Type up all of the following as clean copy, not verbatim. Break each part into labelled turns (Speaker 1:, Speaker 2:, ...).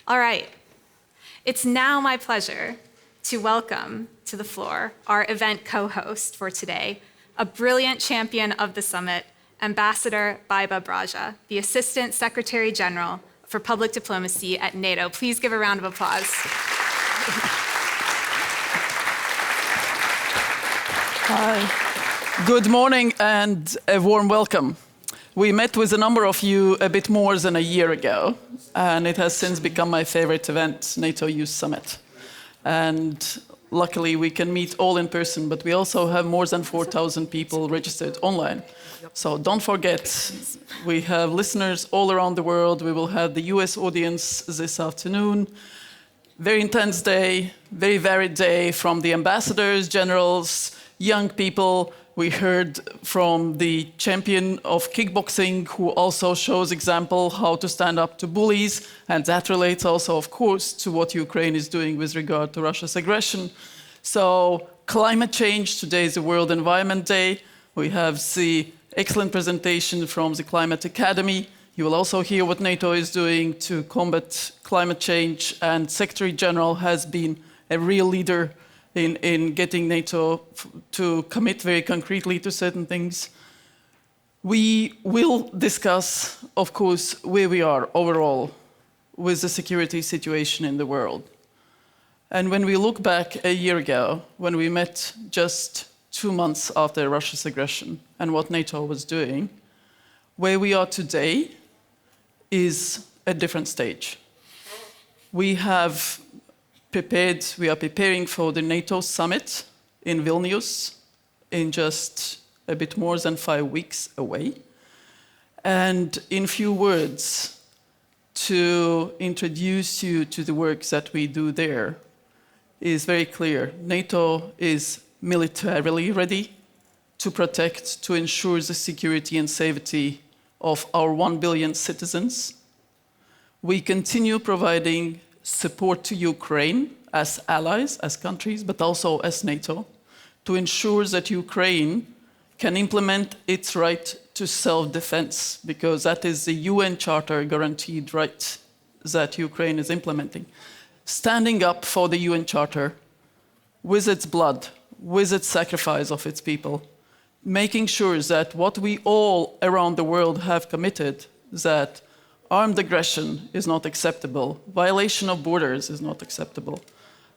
Speaker 1: All right, it's now my pleasure to welcome to the floor our event co-host for today, a brilliant champion of the summit, Ambassador Baiba Braže, the Assistant Secretary General for Public Diplomacy at NATO. Please give a round of applause.
Speaker 2: Hi. Good morning and a warm welcome. We met with a number of you a bit more than a year ago, and it has since become my favorite event, NATO Youth Summit. And luckily we can meet all in person, but we also have more than 4,000 people registered online. So don't forget, we have listeners all around the world. We will have the US audience this afternoon. Very intense day, very varied day from the ambassadors, generals, young people. We heard from the champion of kickboxing who also shows example how to stand up to bullies, and that relates also, of course, to what Ukraine is doing with regard to Russia's aggression. So climate change, today is the World Environment Day. We have the excellent presentation from the Climate Academy. You will also hear what NATO is doing to combat climate change, and Secretary General has been a real leader in getting NATO to commit very concretely to certain things. We will discuss, of course, where we are overall with the security situation in the world. And when we look back a year ago, when we met just 2 months after Russia's aggression and what NATO was doing, where we are today is a different stage. We are preparing for the NATO summit in Vilnius in just a bit more than 5 weeks away. And in few words, to introduce you to the work that we do there is very clear. NATO is militarily ready to protect, to ensure the security and safety of our 1 billion citizens. We continue providing support to Ukraine as allies, as countries, but also as NATO, to ensure that Ukraine can implement its right to self-defense, because that is the UN Charter guaranteed right that Ukraine is implementing. Standing up for the UN Charter with its blood, with its sacrifice of its people, making sure that what we all around the world have committed, that armed aggression is not acceptable, violation of borders is not acceptable,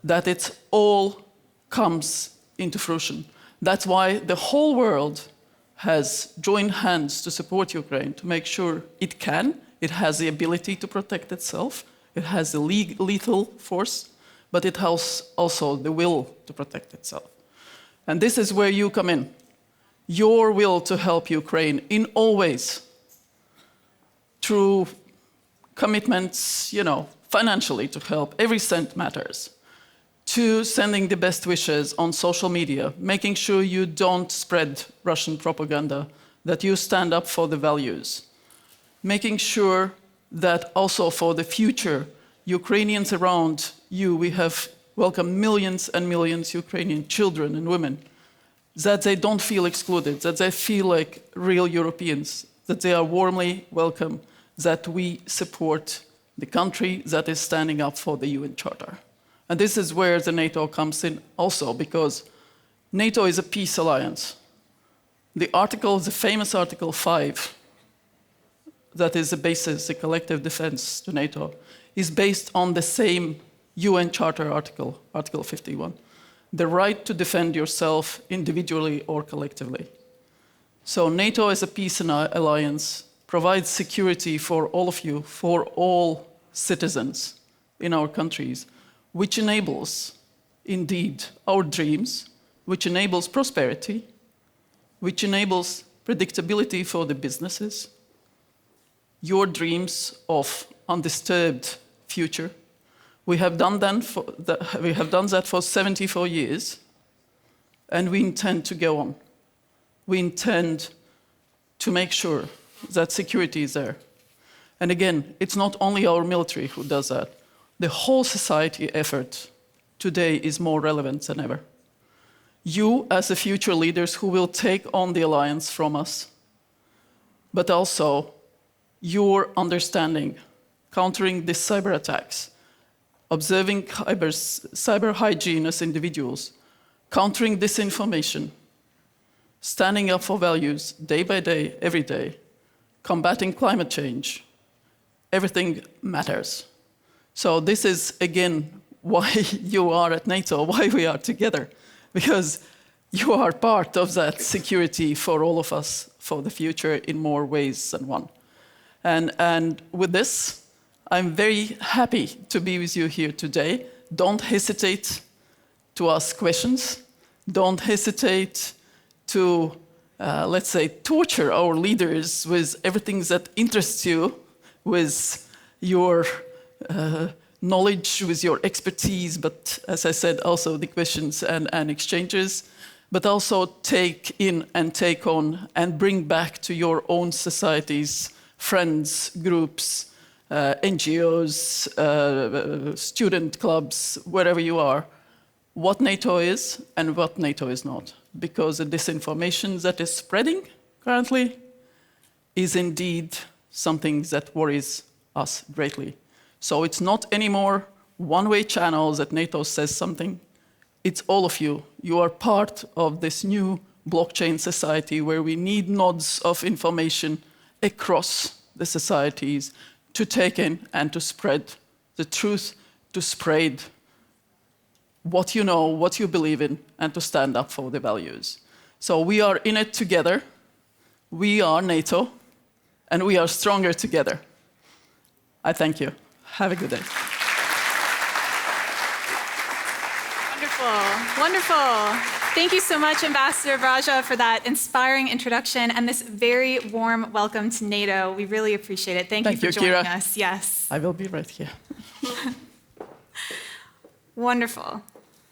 Speaker 2: that it all comes into fruition. That's why the whole world has joined hands to support Ukraine, to make sure it has the ability to protect itself, it has the lethal force, but it has also the will to protect itself. And this is where you come in. Your will to help Ukraine in all ways, through commitments, financially to help, every cent matters, to sending the best wishes on social media, making sure you don't spread Russian propaganda, that you stand up for the values, making sure that also for the future, Ukrainians around you, we have welcomed millions and millions Ukrainian children and women, that they don't feel excluded, that they feel like real Europeans, that they are warmly welcome, that we support the country that is standing up for the UN Charter. And this is where the NATO comes in also, because NATO is a peace alliance. The famous Article 5, that is the basis, the collective defense to NATO, is based on the same UN Charter article, Article 51. The right to defend yourself individually or collectively. So NATO as a peace alliance provides security for all of you, for all citizens in our countries, which enables, indeed, our dreams, which enables prosperity, which enables predictability for the businesses, your dreams of undisturbed future. We have done that for 74 years, and we intend to go on. We intend to make sure that security is there. And again, it's not only our military who does that. The whole society effort today is more relevant than ever. You, as the future leaders who will take on the alliance from us, but also your understanding, countering these cyber attacks, observing cyber hygiene as individuals, countering disinformation, standing up for values day by day, every day, combating climate change. Everything matters. So this is, again, why you are at NATO, why we are together, because you are part of that security for all of us for the future in more ways than one. And with this, I'm very happy to be with you here today. Don't hesitate to ask questions. Don't hesitate to, let's say, torture our leaders with everything that interests you, with your knowledge, with your expertise, but as I said, also the questions and exchanges, but also take in and take on and bring back to your own societies, friends, groups, NGOs, student clubs, wherever you are, what NATO is and what NATO is not. Because the disinformation that is spreading currently is indeed something that worries us greatly. So it's not anymore one-way channels that NATO says something. It's all of you. You are part of this new blockchain society where we need nodes of information across the societies to take in and to spread the truth, to spread what you know, what you believe in, and to stand up for the values. So we are in it together. We are NATO, and we are stronger together. I thank you. Have a good day.
Speaker 1: Wonderful, wonderful. Thank you so much, Ambassador Braže, for that inspiring introduction and this very warm welcome to NATO. We really appreciate it. Thank you for joining us. Yes.
Speaker 2: I will be right here.
Speaker 1: Wonderful.